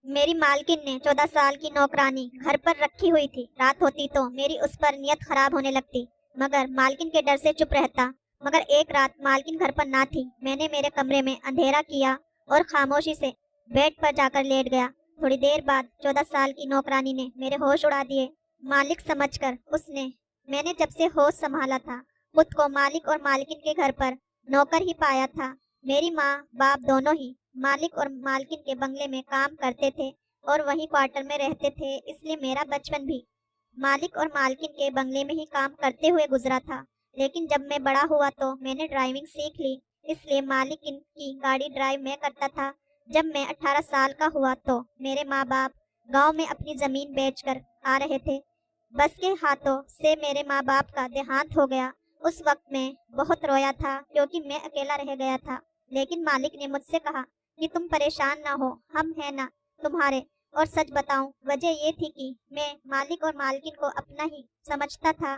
मेरी मालकिन ने 14 साल की नौकरानी घर पर रखी हुई थी। रात होती तो मेरी उस पर नियत खराब होने लगती, मगर मालकिन के डर से चुप रहता। मगर एक रात मालकिन घर पर ना थी। मैंने मेरे कमरे में अंधेरा किया और खामोशी से बेड पर जाकर लेट गया। थोड़ी देर बाद 14 साल की नौकरानी ने मेरे होश उड़ा दिए। मालिक समझकर उसने मैंने जब से होश संभाला था खुद को मालिक और मालकिन के घर पर नौकर ही पाया था। मेरी माँ बाप दोनों ही मालिक और मालकिन के बंगले में काम करते थे और वहीं क्वार्टर में रहते थे, इसलिए मेरा बचपन भी मालिक और मालकिन के बंगले में ही काम करते हुए गुजरा था। लेकिन जब मैं बड़ा हुआ तो मैंने ड्राइविंग सीख ली, इसलिए मालिकिन की गाड़ी ड्राइव मैं करता था। जब मैं 18 साल का हुआ तो मेरे माँ बाप गांव में अपनी जमीन बेचकर आ रहे थे। बस के हाथों से मेरे माँ बाप का देहांत हो गया। उस वक्त मैं बहुत रोया था क्योंकि मैं अकेला रह गया था। लेकिन मालिक ने मुझसे कहा कि तुम परेशान ना हो, हम हैं ना तुम्हारे। और सच बताऊं, वजह ये थी कि मैं मालिक और मालकिन को अपना ही समझता था।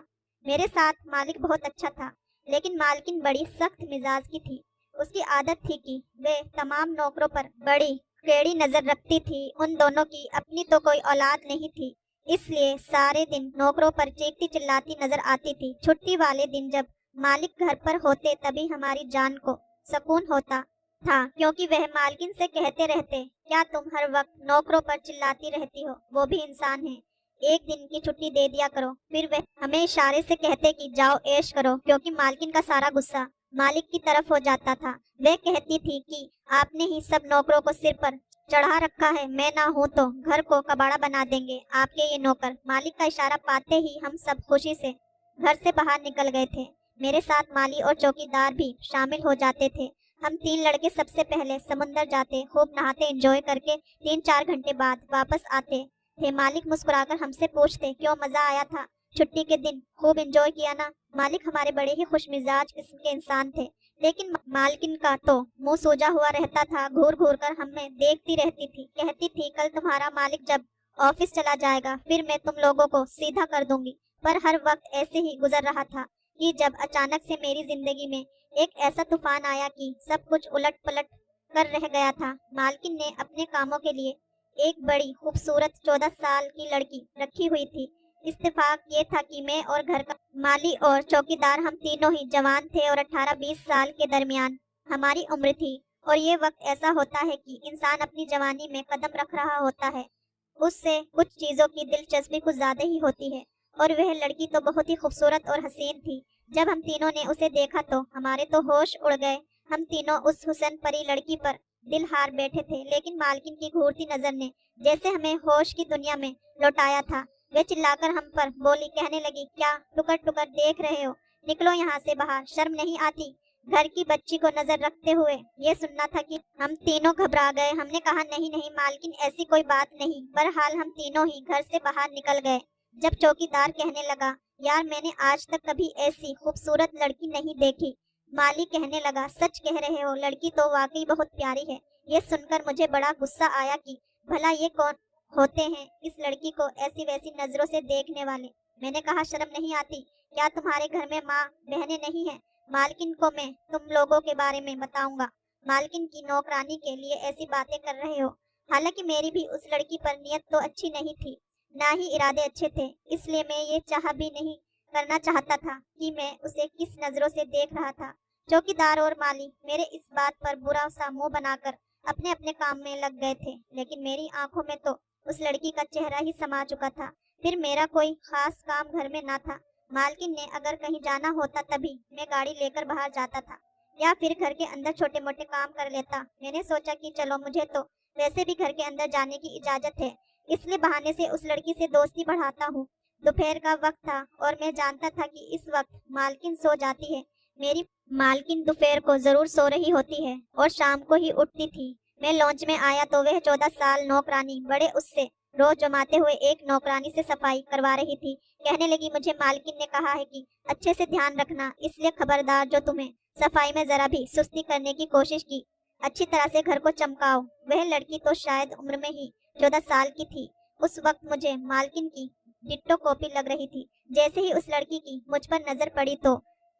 मेरे साथ मालिक बहुत अच्छा था, लेकिन मालकिन बड़ी सख्त मिजाज की थी। उसकी आदत थी कि वे तमाम नौकरों पर बड़ी टेढ़ी नजर रखती थी। उन दोनों की अपनी तो कोई औलाद नहीं थी, इसलिए सारे दिन नौकरों पर चीखती चिल्लाती नजर आती थी। छुट्टी वाले दिन जब मालिक घर पर होते तभी हमारी जान को सुकून होता था, क्योंकि वह मालकिन से कहते रहते, क्या तुम हर वक्त नौकरों पर चिल्लाती रहती हो, वो भी इंसान है, एक दिन की छुट्टी दे दिया करो। फिर वह हमें इशारे से कहते कि जाओ ऐश करो, क्योंकि मालकिन का सारा गुस्सा मालिक की तरफ हो जाता था। वह कहती थी कि आपने ही सब नौकरों को सिर पर चढ़ा रखा है, मैं ना हूँ तो घर को कबाड़ा बना देंगे आपके ये नौकर। मालिक का इशारा पाते ही हम सब खुशी से घर से बाहर निकल गए थे। मेरे साथ माली और चौकीदार भी शामिल हो जाते थे। हम 3 लड़के सबसे पहले समुंदर जाते, खूब नहाते, एंजॉय करके 3-4 घंटे बाद वापस आते थे। मालिक मुस्कुराकर हमसे पूछते, क्यों, मजा आया था छुट्टी के दिन, खूब एंजॉय किया ना। मालिक हमारे बड़े ही खुश मिजाज किस्म के इंसान थे, लेकिन मालकिन का तो मुंह सूजा हुआ रहता था। घूर घूर कर हमें देखती रहती थी, कहती थी कल तुम्हारा मालिक जब ऑफिस चला जाएगा फिर मैं तुम लोगों को सीधा कर दूंगी। पर हर वक्त ऐसे ही गुजर रहा था कि जब अचानक से मेरी जिंदगी में एक ऐसा तूफान आया कि सब कुछ उलट पलट कर रह गया था। मालकिन ने अपने कामों के लिए एक बड़ी खूबसूरत 14 साल की लड़की रखी हुई थी। इत्तेफाक ये था कि मैं और घर का माली और चौकीदार हम तीनों ही जवान थे और 18-20 साल के दरमियान हमारी उम्र थी। और ये वक्त ऐसा होता है कि इंसान अपनी जवानी में कदम रख रहा होता है, उससे कुछ चीजों की दिलचस्पी कुछ ज्यादा ही होती है। और वह लड़की तो बहुत ही खूबसूरत और हसीन थी। जब हम तीनों ने उसे देखा तो हमारे तो होश उड़ गए। हम तीनों उस हुस्न परी लड़की पर दिल हार बैठे थे, लेकिन मालकिन की घूरती नजर ने जैसे हमें होश की दुनिया में लौटाया था। वे चिल्लाकर हम पर बोली, कहने लगी, क्या टुकर टुकर देख रहे हो, निकलो यहाँ से बाहर, शर्म नहीं आती। घर की बच्ची को नजर रखते हुए ये सुनना था कि हम तीनों घबरा गए। हमने कहा, नहीं नहीं मालकिन, ऐसी कोई बात नहीं। बहरहाल हम तीनों ही घर से बाहर निकल गए। जब चौकीदार कहने लगा, यार मैंने आज तक कभी ऐसी खूबसूरत लड़की नहीं देखी। माली कहने लगा, सच कह रहे हो, लड़की तो वाकई बहुत प्यारी है। ये सुनकर मुझे बड़ा गुस्सा आया कि भला ये कौन होते हैं इस लड़की को ऐसी वैसी नजरों से देखने वाले। मैंने कहा, शर्म नहीं आती क्या, तुम्हारे घर में माँ बहनें नहीं है? मालकिन को मैं तुम लोगों के बारे में बताऊंगा। मालकिन की नौकरानी के लिए ऐसी बातें कर रहे हो। हालांकि मेरी भी उस लड़की पर नियत तो अच्छी नहीं थी, ना ही इरादे अच्छे थे, इसलिए मैं ये चाह भी नहीं करना चाहता था कि मैं उसे किस नजरों से देख रहा था। चौकीदार और माली मेरे इस बात पर बुरा सा मुंह बनाकर अपने अपने काम में लग गए थे, लेकिन मेरी आंखों में तो उस लड़की का चेहरा ही समा चुका था। फिर मेरा कोई खास काम घर में ना था। मालकिन ने अगर कहीं जाना होता तभी मैं गाड़ी लेकर बाहर जाता था, या फिर घर के अंदर छोटे मोटे काम कर लेता। मैंने सोचा कि चलो, मुझे तो वैसे भी घर के अंदर जाने की इजाजत है, इसलिए बहाने से उस लड़की से दोस्ती बढ़ाता हूँ। दोपहर का वक्त था और मैं जानता था कि इस वक्त मालकिन सो जाती है। मेरी मालकिन दोपहर को जरूर सो रही होती है और शाम को ही उठती थी। मैं लॉन्च में आया तो वह 14 साल नौकरानी बड़े उससे रोज जमाते हुए एक नौकरानी से सफाई करवा रही थी। कहने लगी, मुझे मालकिन ने कहा है कि अच्छे से ध्यान रखना, इसलिए खबरदार जो तुम्हें सफाई में जरा भी सुस्ती करने की कोशिश की, अच्छी तरह से घर को चमकाओ। वह लड़की तो शायद उम्र में ही 14 साल की थी। उस वक्त मुझे मालकिन की डिट्टो कॉपी लग रही थी। जैसे ही उस लड़की की मुझ पर नजर पड़ी तो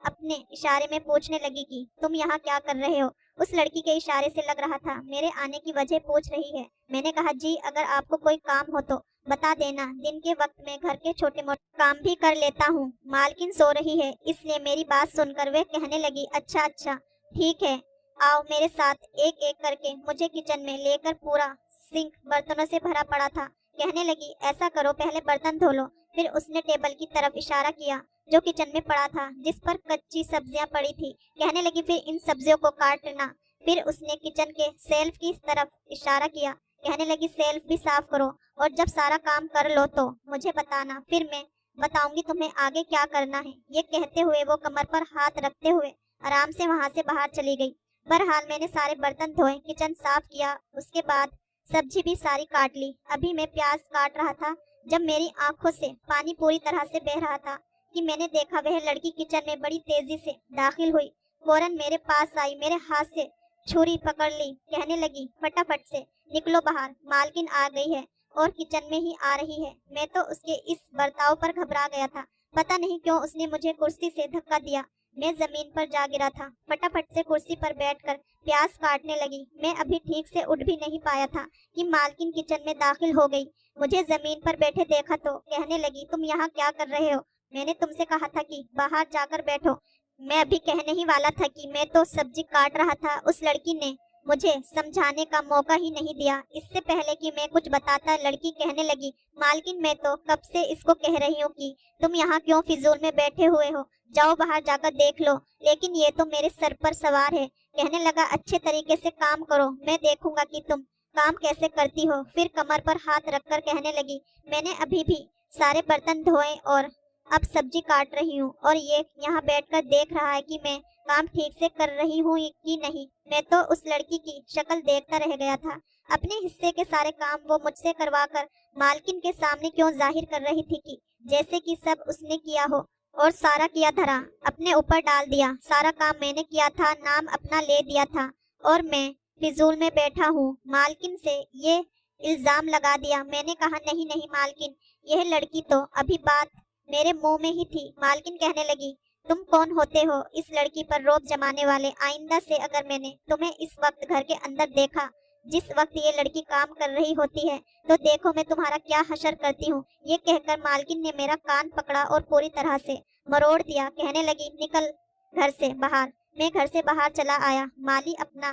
अपने इशारे में पूछने लगी कि तुम यहाँ क्या कर रहे हो। उस लड़की के इशारे से लग रहा था मेरे आने की वजह पूछ रही है। मैंने कहा जी, अगर आपको कोई काम हो तो बता देना, दिन के वक्त में घर के छोटे मोटे काम भी कर लेता हूँ। मालकिन सो रही है, इसलिए मेरी बात सुनकर वह कहने लगी, अच्छा अच्छा ठीक है, आओ मेरे साथ। एक एक करके मुझे किचन में लेकर पूरा सिंक बर्तनों से भरा पड़ा था। कहने लगी, ऐसा करो, पहले बर्तन धो लो। फिर उसने टेबल की तरफ इशारा किया जो किचन में पड़ा था, जिस पर कच्ची सब्जियां पड़ी थी। कहने लगी, फिर इन सब्जियों को काटना। फिर उसने किचन के सेल्फ की तरफ इशारा किया। कहने लगी, सेल्फ भी साफ करो और जब सारा काम कर लो तो मुझे बताना, फिर मैं बताऊंगी तुम्हें आगे क्या करना है। ये कहते हुए वो कमर पर हाथ रखते हुए आराम से वहां से बाहर चली गई। बहरहाल मैंने सारे बर्तन धोए, किचन साफ किया, उसके बाद सब्जी भी सारी काट ली। अभी मैं प्याज काट रहा था जब मेरी आंखों से पानी पूरी तरह से बह रहा था कि मैंने देखा वह लड़की किचन में बड़ी तेजी से दाखिल हुई। फौरन मेरे पास आई, मेरे हाथ से छुरी पकड़ ली। कहने लगी, फटाफट से निकलो बाहर, मालकिन आ गई है और किचन में ही आ रही है। मैं तो उसके इस बर्ताव पर घबरा गया था। पता नहीं क्यों उसने मुझे कुर्सी से धक्का दिया। मैं जमीन पर जा गिरा था। फटाफट से कुर्सी पर बैठकर प्याज काटने लगी। मैं अभी ठीक से उठ भी नहीं पाया था कि मालकिन किचन में दाखिल हो गई। मुझे जमीन पर बैठे देखा तो कहने लगी, तुम यहाँ क्या कर रहे हो? मैंने तुमसे कहा था कि बाहर जाकर बैठो। मैं अभी कहने ही वाला था कि मैं तो सब्जी काट रहा था। उस लड़की ने मुझे समझाने का मौका ही नहीं दिया। इससे पहले कि मैं कुछ बताता, लड़की कहने लगी, मालकिन मैं तो कब से इसको कह रही हूँ कि तुम यहाँ क्यों फिजूल में बैठे हुए हो, जाओ बाहर जाकर देख लो, लेकिन ये तो मेरे सर पर सवार है। कहने लगा, अच्छे तरीके से काम करो, मैं देखूंगा कि तुम काम कैसे करती हो। फिर कमर पर हाथ रखकर कहने लगी, मैंने अभी भी सारे बर्तन धोए और अब सब्जी काट रही हूँ और ये यहाँ बैठकर देख रहा है कि मैं काम ठीक से कर रही हूँ कि नहीं। मैं तो उस लड़की की शक्ल देखता रह गया था। अपने हिस्से के सारे काम वो मुझसे करवाकर मालकिन के सामने क्यों जाहिर कर रही थी कि जैसे कि सब उसने किया हो और सारा किया धरा अपने ऊपर डाल दिया। सारा काम मैंने किया था, नाम अपना ले दिया था और मैं फिजूल में बैठा हूँ। मालकिन से ये इल्जाम लगा दिया। मैंने कहा, नहीं नहीं मालकिन, यह लड़की तो अभी बात मेरे मुंह में ही थी। मालकिन कहने लगी, तुम कौन होते हो इस लड़की पर रोब जमाने वाले? आइंदा से अगर मैंने तुम्हें इस वक्त घर के अंदर देखा जिस वक्त ये लड़की काम कर रही होती है, तो देखो मैं तुम्हारा क्या हशर करती हूँ। ये कहकर मालकिन ने मेरा कान पकड़ा और पूरी तरह से मरोड़ दिया। कहने लगी, निकल घर से बाहर। मैं घर से बाहर चला आया। माली अपना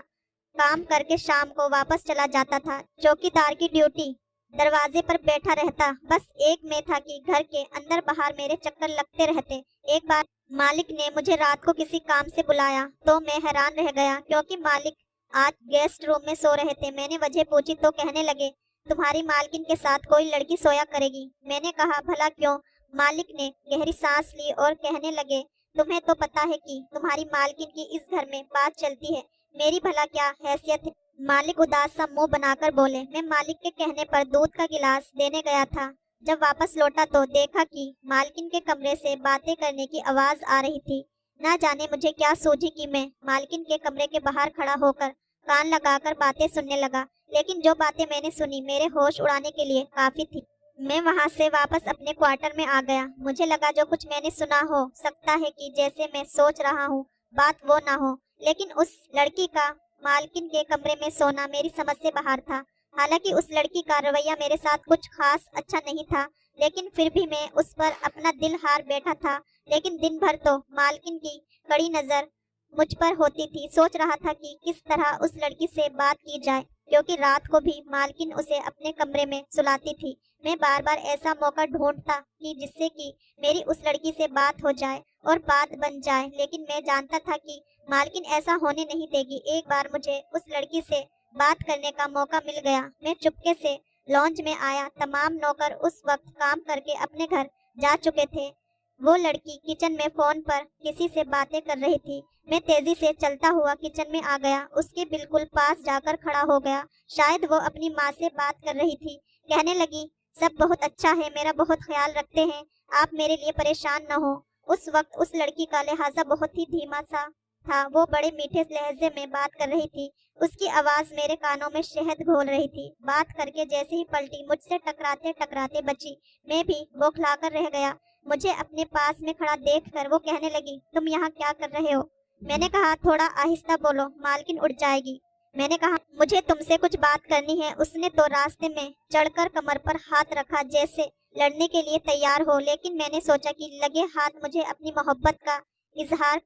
काम करके शाम को वापस चला जाता था। चौकीदार की ड्यूटी दरवाजे पर बैठा रहता। बस एक में था कि घर के अंदर बाहर मेरे चक्कर लगते रहते। एक बार मालिक ने मुझे रात को किसी काम से बुलाया तो मैं हैरान रह गया, क्योंकि मालिक आज गेस्ट रूम में सो रहे थे। मैंने वजह पूछी तो कहने लगे, तुम्हारी मालकिन के साथ कोई लड़की सोया करेगी। मैंने कहा, भला क्यों? मालिक ने गहरी सांस ली और कहने लगे, तुम्हें तो पता है कि तुम्हारी मालकिन की इस घर में बात चलती है, मेरी भला क्या हैसियत है? मालिक उदास सा मुंह बनाकर बोले। मैं मालिक के कहने पर दूध का गिलास देने गया था। जब वापस लौटा तो देखा कि मालकिन के कमरे से बातें करने की आवाज आ रही थी। ना जाने मुझे क्या सूझी कि मैं मालकिन के कमरे के बाहर खड़ा होकर कान लगाकर बातें सुनने लगा, लेकिन जो बातें मैंने सुनी मेरे होश उड़ाने के लिए काफी थी। मैं वहां से वापस अपने क्वार्टर में आ गया। मुझे लगा जो कुछ मैंने सुना हो सकता है कि जैसे मैं सोच रहा हूँ बात वो ना हो, लेकिन उस लड़की का मालकिन के कमरे में सोना मेरी समझ से बाहर था। हालांकि उस लड़की का रवैया मेरे साथ कुछ खास अच्छा नहीं था, लेकिन फिर भी मैं उस पर अपना दिल हार बैठा था। लेकिन दिन भर तो मालकिन की कड़ी नजर मुझ पर होती थी। सोच रहा था कि किस तरह उस लड़की से बात की जाए, क्योंकि रात को भी मालकिन उसे अपने कमरे में सुलाती थी। मैं बार बार ऐसा मौका ढूंढता कि जिससे कि मेरी उस लड़की से बात हो जाए और बात बन जाए, लेकिन मैं जानता था कि मालकिन ऐसा होने नहीं देगी। एक बार मुझे उस लड़की से बात करने का मौका मिल गया। मैं चुपके से लॉन्ज में आया। तमाम नौकर उस वक्त काम करके अपने घर जा चुके थे। वो लड़की किचन में फोन पर किसी से बातें कर रही थी। मैं तेजी से चलता हुआ किचन में आ गया, उसके बिल्कुल पास जाकर खड़ा हो गया। शायद वो अपनी माँ से बात कर रही थी। कहने लगी, सब बहुत अच्छा है, मेरा बहुत ख्याल रखते हैं, आप मेरे लिए परेशान न हो। उस वक्त उस लड़की का लहजा बहुत ही धीमा सा था। वो बड़े मीठे लहजे में बात कर रही थी। उसकी आवाज मेरे कानों में शहद घोल रही थी। बात करके जैसे ही पलटी मुझसे टकराते टकराते बची। मैं भी बौखलाकर रह गया। मुझे अपने पास में खड़ा देखकर वो कहने लगी, तुम यहाँ क्या कर रहे हो? मैंने कहा, थोड़ा आहिस्ता बोलो, मालकिन उठ जाएगी। मैंने कहा, मुझे तुमसे कुछ बात करनी है। उसने तो रास्ते में चढ़कर कमर पर हाथ रखा जैसे लड़ने के लिए तैयार हो, लेकिन मैंने सोचा कि लगे हाथ मुझे अपनी मोहब्बत का इजहार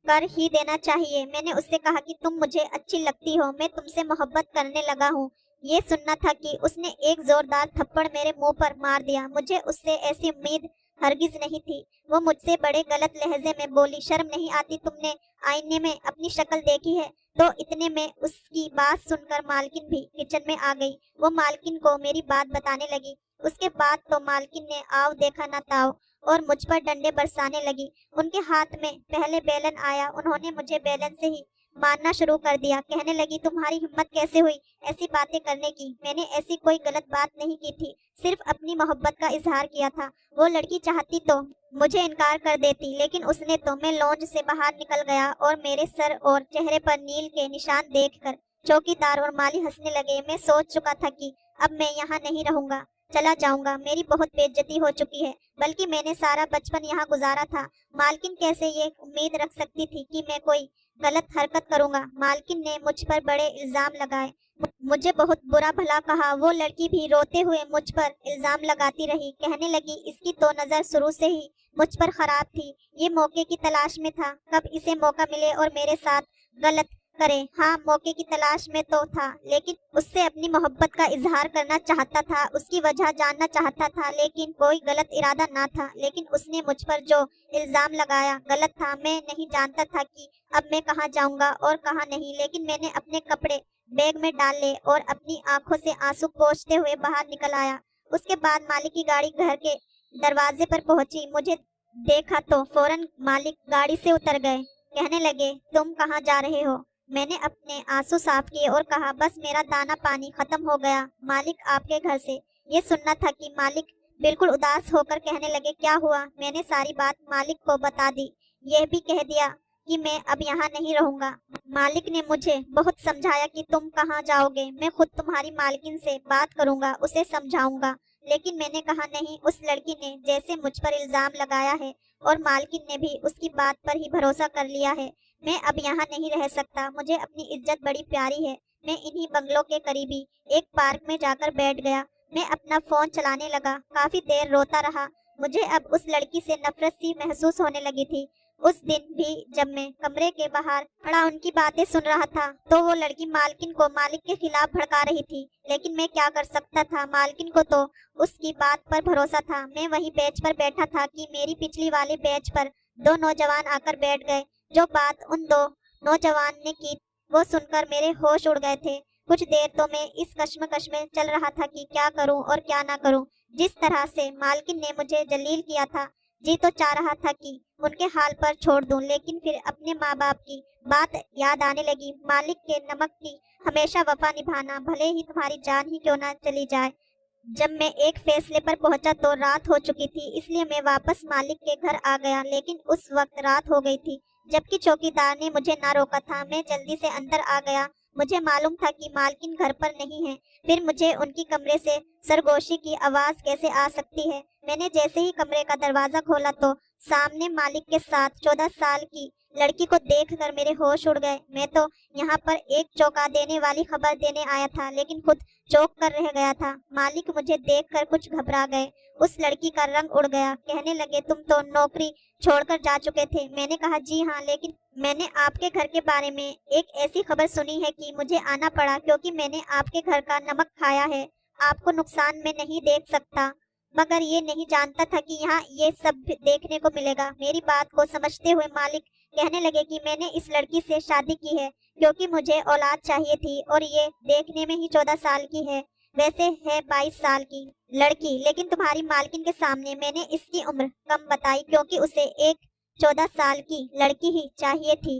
कर ही देना चाहिए। मैंने उससे कहा कि तुम मुझे अच्छी लगती हो, मैं तुमसे मोहब्बत करने लगा हूँ। ये सुनना था कि उसने एक जोरदार थप्पड़ मेरे मुंह पर मार दिया। मुझे उससे ऐसी उम्मीद हरगिज नहीं थी। वो मुझसे बड़े गलत लहजे में बोली, शर्म नहीं आती? तुमने आईने में अपनी शक्ल देखी है? तो इतने में उसकी बात सुनकर मालकिन भी किचन में आ गई। वो मालकिन को मेरी बात बताने लगी। उसके बाद तो मालकिन ने आओ देखा ना ताओ और मुझ पर डंडे बरसाने लगी। उनके हाथ में पहले बेलन आया, उन्होंने मुझे बेलन से ही मारना शुरू कर दिया। कहने लगी, तुम्हारी हिम्मत कैसे हुई ऐसी बातें करने की? मैंने ऐसी कोई गलत बात नहीं की थी, सिर्फ अपनी मोहब्बत का इजहार किया था। वो लड़की चाहती तो मुझे इनकार कर देती, लेकिन उसने तो। मैं लॉन्ज से बाहर निकल गया और मेरे सर और चेहरे पर नील के निशान देखकर चौकीदार और माली हंसने लगे। मैं सोच चुका था कि अब मैं यहाँ नहीं रहूंगा, चला जाऊंगा। मेरी बहुत बेइज्जती हो चुकी है, बल्कि मैंने सारा बचपन यहाँ गुजारा था। मालकिन कैसे ये उम्मीद रख सकती थी कि मैं कोई गलत हरकत करूंगा? मालकिन ने मुझ पर बड़े इल्जाम लगाए, मुझे बहुत बुरा भला कहा। वो लड़की भी रोते हुए मुझ पर इल्जाम लगाती रही। कहने लगी, इसकी तो नजर शुरू से ही मुझ पर खराब थी। ये मौके की तलाश में था, कब इसे मौका मिले और मेरे साथ गलत करे। हाँ, मौके की तलाश में तो था, लेकिन उससे अपनी मोहब्बत का इजहार करना चाहता था, उसकी वजह जानना चाहता था, लेकिन कोई गलत इरादा ना था। लेकिन उसने मुझ पर जो इल्जाम लगाया गलत था। मैं नहीं जानता था कि अब मैं कहाँ जाऊंगा और कहाँ नहीं, लेकिन मैंने अपने कपड़े बैग में डाल ले और अपनी आंखों से आंसू पोंछते हुए बाहर निकल आया। उसके बाद मालिक की गाड़ी घर के दरवाजे पर पहुंची। मुझे देखा तो फौरन मालिक गाड़ी से उतर गए। कहने लगे, तुम कहाँ जा रहे हो? मैंने अपने आंसू साफ किए और कहा, बस मेरा दाना पानी खत्म हो गया मालिक, आपके घर से। ये सुनना था कि मालिक बिल्कुल उदास होकर कहने लगे, क्या हुआ? मैंने सारी बात मालिक को बता दी। यह भी कह दिया कि मैं अब यहाँ नहीं रहूंगा। मालिक ने मुझे बहुत समझाया कि तुम कहाँ जाओगे, मैं खुद तुम्हारी मालकिन से बात करूंगा, उसे समझाऊंगा। लेकिन मैंने कहा, नहीं। उस लड़की ने जैसे मुझ पर इल्जाम लगाया है और मालकिन ने भी उसकी बात पर ही भरोसा कर लिया है, मैं अब यहाँ नहीं रह सकता। मुझे अपनी इज्जत बड़ी प्यारी है। मैं इन्हीं बंगलों के करीबी एक पार्क में जाकर बैठ गया। मैं अपना फोन चलाने लगा, काफी देर रोता रहा। मुझे अब उस लड़की से नफरत सी महसूस होने लगी थी। उस दिन भी जब मैं कमरे के बाहर खड़ा उनकी बातें सुन रहा था, तो वो लड़की मालकिन को मालिक के खिलाफ भड़का रही थी। लेकिन मैं क्या कर सकता था? मालकिन को तो उसकी बात पर भरोसा था। मैं वही बेंच पर बैठा था कि मेरी पिछली वाली बेंच पर दो नौजवान आकर बैठ गए। जो बात उन दो नौजवान ने की वो सुनकर मेरे होश उड़ गए थे। कुछ देर तो मैं इस कश्मकश में चल रहा था कि क्या करूं और क्या ना करूं। जिस तरह से मालकिन ने मुझे जलील किया था, जी तो चाह रहा था कि उनके हाल पर छोड़ दूं, लेकिन फिर अपने माँ बाप की बात याद आने लगी। मालिक के नमक की हमेशा वफा निभाना, भले ही तुम्हारी जान ही क्यों ना चली जाए। जब मैं एक फैसले पर पहुंचा तो रात हो चुकी थी, इसलिए मैं वापस मालिक के घर आ गया। लेकिन उस वक्त रात हो गई थी, जबकि चौकीदार ने मुझे ना रोका था। मैं जल्दी से अंदर आ गया। मुझे मालूम था कि मालकिन घर पर नहीं है। फिर मुझे उनकी कमरे से सरगोशी की आवाज कैसे आ सकती है? मैंने जैसे ही कमरे का दरवाजा खोला तो सामने मालिक के साथ 14 साल की लड़की को देखकर मेरे होश उड़ गए। मैं तो यहाँ पर एक चौंका देने वाली खबर देने आया था, लेकिन खुद चौंक कर रह गया था। मालिक मुझे देखकर कुछ घबरा गए। उस लड़की का रंग उड़ गया। कहने लगे, तुम तो नौकरी छोड़कर जा चुके थे। मैंने कहा, जी हाँ, लेकिन मैंने आपके घर के बारे में एक ऐसी खबर सुनी है कि मुझे आना पड़ा, क्योंकि मैंने आपके घर का नमक खाया है। आपको नुकसान में नहीं देख सकता, मगर ये नहीं जानता था कि यहाँ ये सब देखने को मिलेगा। मेरी बात को समझते हुए मालिक कहने लगे कि मैंने इस लड़की से शादी की है क्योंकि मुझे औलाद चाहिए थी, और ये देखने में ही 14 साल की है, वैसे है 22 साल की लड़की। लेकिन तुम्हारी मालकिन के सामने मैंने इसकी उम्र कम बताई, क्योंकि उसे एक 14 साल की लड़की ही चाहिए थी।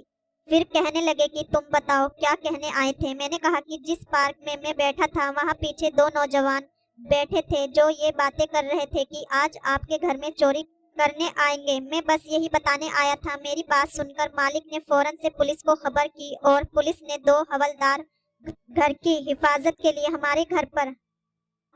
फिर कहने लगे कि तुम बताओ क्या कहने आए थे? मैंने कहा कि जिस पार्क में मैं बैठा था वहाँ पीछे दो नौजवान बैठे थे जो ये बातें कर रहे थे कि आज आपके घर में चोरी करने आएंगे। मैं बस यही बताने आया था। मेरी बात सुनकर मालिक ने फौरन से पुलिस को खबर की और पुलिस ने 2 हवलदार घर की हिफाजत के लिए हमारे घर पर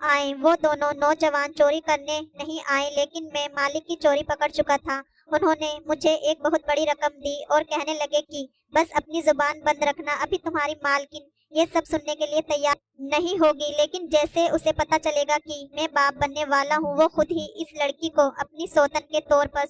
आए। वो दोनों नौजवान चोरी करने नहीं आए, लेकिन मैं मालिक की चोरी पकड़ चुका था उन्होंने मुझे एक बहुत बड़ी रकम दी और कहने लगे कि बस अपनी जुबान बंद रखना, अभी तुम्हारी मालकिन ये सब सुनने के लिए तैयार नहीं होगी। लेकिन जैसे उसे पता चलेगा कि मैं बाप बनने वाला हूँ, वो खुद ही इस लड़की को अपनी सौतन के तौर पर